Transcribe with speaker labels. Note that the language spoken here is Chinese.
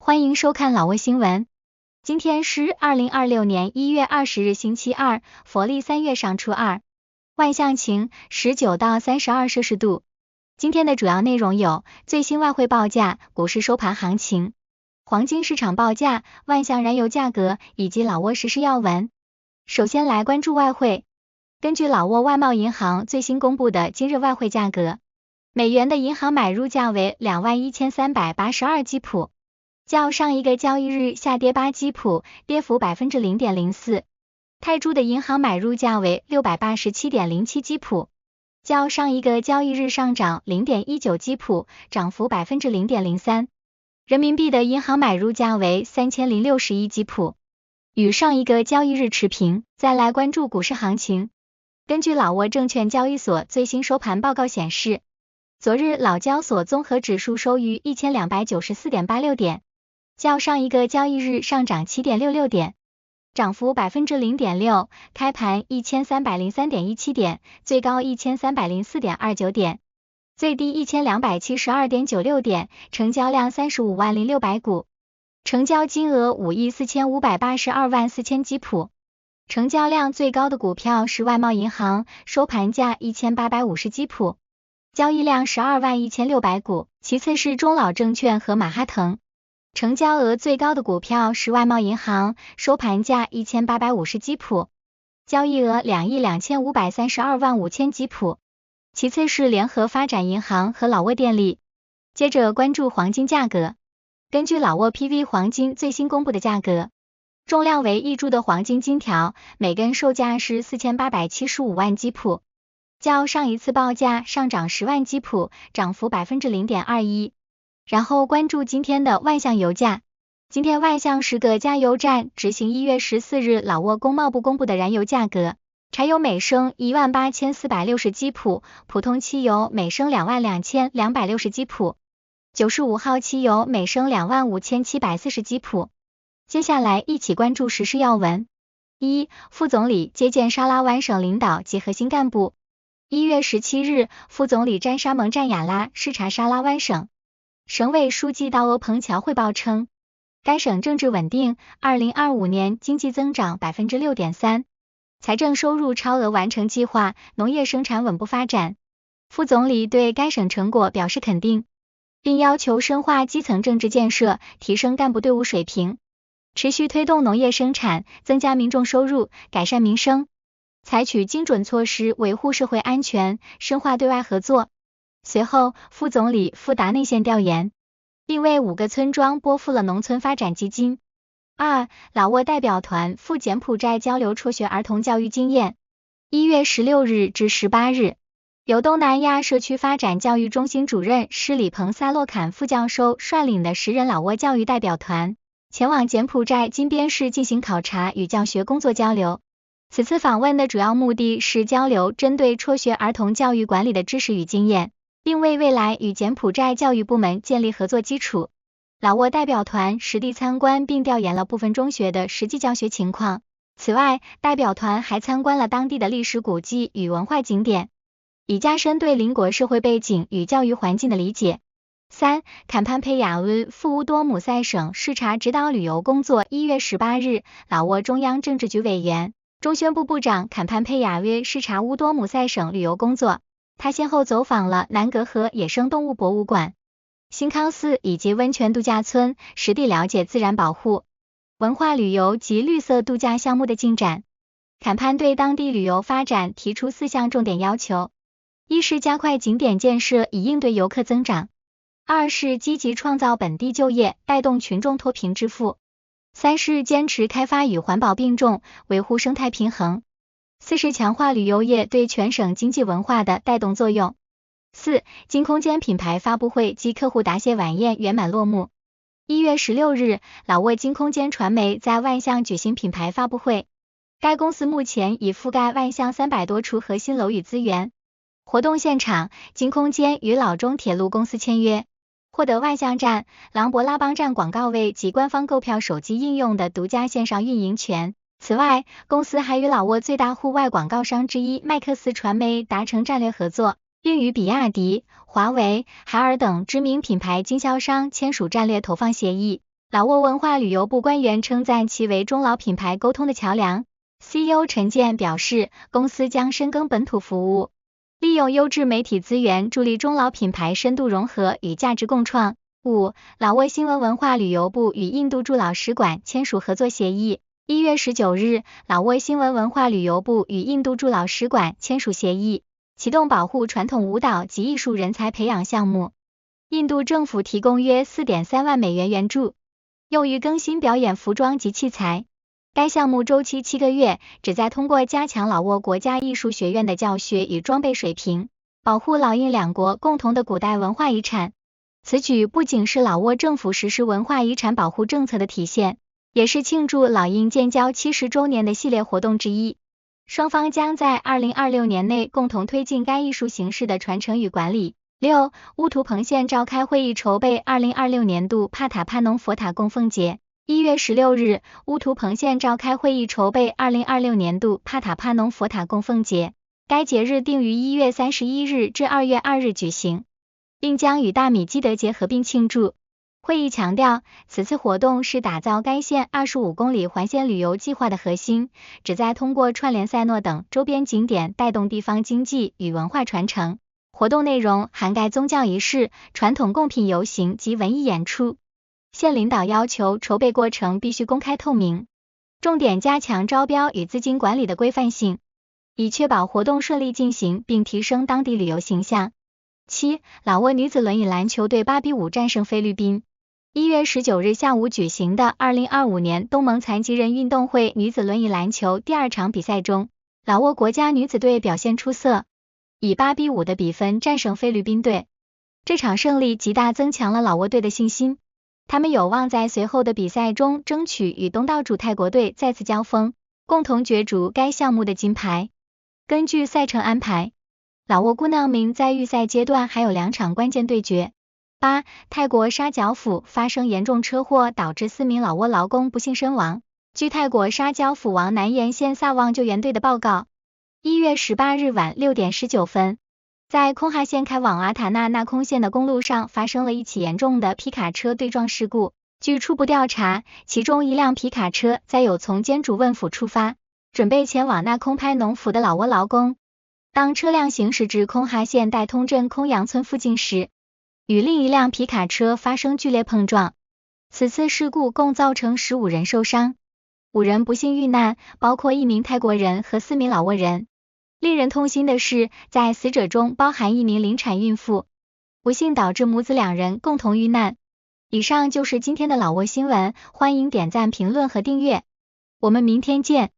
Speaker 1: 欢迎收看老挝新闻。今天是2026年1月20日星期二，佛历3月上初二，万象晴，19到32摄氏度。今天的主要内容有最新外汇报价、股市收盘行情、黄金市场报价、万象燃油价格以及老挝时事要闻。首先来关注外汇。根据老挝外贸银行最新公布的今日外汇价格，美元的银行买入价为21382基普，较上一个交易日下跌8基普，跌幅 0.04%。泰铢的银行买入价为687.07基普，较上一个交易日上涨 0.19基普，涨幅 0.03%。人民币的银行买入价为3061基普，与上一个交易日持平。再来关注股市行情。根据老挝证券交易所最新收盘报告显示，昨日老交所综合指数收于 1294.86 点，较上一个交易日上涨 7.66 点，涨幅 0.6%， 开盘 1303.17 点，最高 1304.29 点，最低 1272.96 点，成交量35万0600股，成交金额5亿4582万4000基普，成交量最高的股票是外贸银行，收盘价1850基普，交易量12万1600股，其次是中老证券和马哈腾。成交额最高的股票是外贸银行，收盘价1850基普，交易额2亿2532万5000基普，其次是联合发展银行和老挝电力。接着关注黄金价格。根据老挝 PV 黄金最新公布的价格，重量为1铢的黄金金条，每根售价是4875万基普，较上一次报价上涨10万基普，涨幅 0.21%。然后关注今天的万象油价。今天万象10个加油站执行1月14日老挝工贸部公布的燃油价格，柴油每升18460基普，普通汽油每升22260基普，95号汽油每升25740基普。接下来一起关注时事要闻。1. 副总理接见沙拉湾省领导及核心干部。1月17日，副总理詹沙蒙占雅拉视察沙拉湾省。省委书记道欧彭乔汇报称，该省政治稳定，2025年经济增长 6.3%， 财政收入超额完成计划，农业生产稳步发展。副总理对该省成果表示肯定，并要求深化基层政治建设，提升干部队伍水平，持续推动农业生产，增加民众收入，改善民生，采取精准措施维护社会安全，深化对外合作。随后，副总理赴达内县调研，并为5个村庄拨付了农村发展基金。2. 老挝代表团赴柬埔寨交流辍学儿童教育经验。1月16日至18日，由东南亚社区发展教育中心主任施里彭萨洛坎副教授率领的10人老挝教育代表团，前往柬埔寨金边市进行考察与教学工作交流。此次访问的主要目的是交流针对辍学儿童教育管理的知识与经验，并为未来与柬埔寨教育部门建立合作基础。老挝代表团实地参观并调研了部分中学的实际教学情况。此外，代表团还参观了当地的历史古迹与文化景点，以加深对邻国社会背景与教育环境的理解。3. 坎潘佩亚温赴乌多姆塞省视察指导旅游工作。1月18日，老挝中央政治局委员、中宣部部长坎潘佩亚温视察乌多姆塞省旅游工作。他先后走访了南格河野生动物博物馆、新康寺以及温泉度假村，实地了解自然保护、文化旅游及绿色度假项目的进展。坎潘对当地旅游发展提出4项重点要求：一是加快景点建设以应对游客增长；二是积极创造本地就业，带动群众脱贫致富；三是坚持开发与环保并重，维护生态平衡；4是强化旅游业对全省经济文化的带动作用。4. 金空间品牌发布会及客户答谢晚宴圆满落幕。1月16日，老挝金空间传媒在万象举行品牌发布会，该公司目前已覆盖万象300多处核心楼宇资源。活动现场，金空间与老中铁路公司签约，获得万象站、琅勃拉邦站广告位及官方购票手机应用的独家线上运营权。此外，公司还与老挝最大户外广告商之一麦克斯传媒达成战略合作，并与比亚迪、华为、海尔等知名品牌经销商签署战略投放协议。老挝文化旅游部官员称赞其为中老品牌沟通的桥梁。CEO 陈健表示，公司将深耕本土服务，利用优质媒体资源，助力中老品牌深度融合与价值共创。5. 老挝新闻文化旅游部与印度驻老使馆签署合作协议。1月19日，老挝新闻文化旅游部与印度驻老使馆签署协议，启动保护传统舞蹈及艺术人才培养项目。印度政府提供约 4.3 万美元援助，用于更新表演服装及器材。该项目周期7个月，旨在通过加强老挝国家艺术学院的教学与装备水平，保护老印两国共同的古代文化遗产。此举不仅是老挝政府实施文化遗产保护政策的体现，也是庆祝老印建交70周年的系列活动之一。双方将在2026年内共同推进该艺术形式的传承与管理。6. 乌图彭县召开会议筹备2026年度帕塔帕农佛塔供奉节。1月16日，乌图彭县召开会议筹备2026年度帕塔帕农佛塔供奉节，该节日定于1月31日至2月2日举行，并将与大米基德节合并庆祝。会议强调，此次活动是打造该县25公里环线旅游计划的核心，旨在通过串联塞诺等周边景点带动地方经济与文化传承。活动内容涵盖宗教仪式、传统贡品游行及文艺演出。县领导要求筹备过程必须公开透明，重点加强招标与资金管理的规范性，以确保活动顺利进行并提升当地旅游形象。7. 老挝女子轮椅篮球队8比5战胜菲律宾。1月19日下午举行的2025年东盟残疾人运动会女子轮椅篮球第2场比赛中，老挝国家女子队表现出色，以8比5的比分战胜菲律宾队。这场胜利极大增强了老挝队的信心，他们有望在随后的比赛中争取与东道主泰国队再次交锋，共同角逐该项目的金牌。根据赛程安排，老挝姑娘们在预赛阶段还有2场关键对决。8. 泰国沙角府发生严重车祸，导致4名老挝劳工不幸身亡。据泰国沙角府王南岩县萨旺救援队的报告，1月18日晚6点19分，在空哈县开往阿塔纳纳空县的公路上发生了一起严重的皮卡车对撞事故。据初步调查，其中一辆皮卡车载有从坚竹汶府出发，准备前往纳空拍农府的老挝劳工。当车辆行驶至空哈县代通镇空洋村附近时，与另一辆皮卡车发生剧烈碰撞。此次事故共造成15人受伤，5人不幸遇难，包括1名泰国人和4名老挝人。令人痛心的是，在死者中包含1名临产孕妇，不幸导致母子2人共同遇难。以上就是今天的老挝新闻，欢迎点赞、评论和订阅，我们明天见。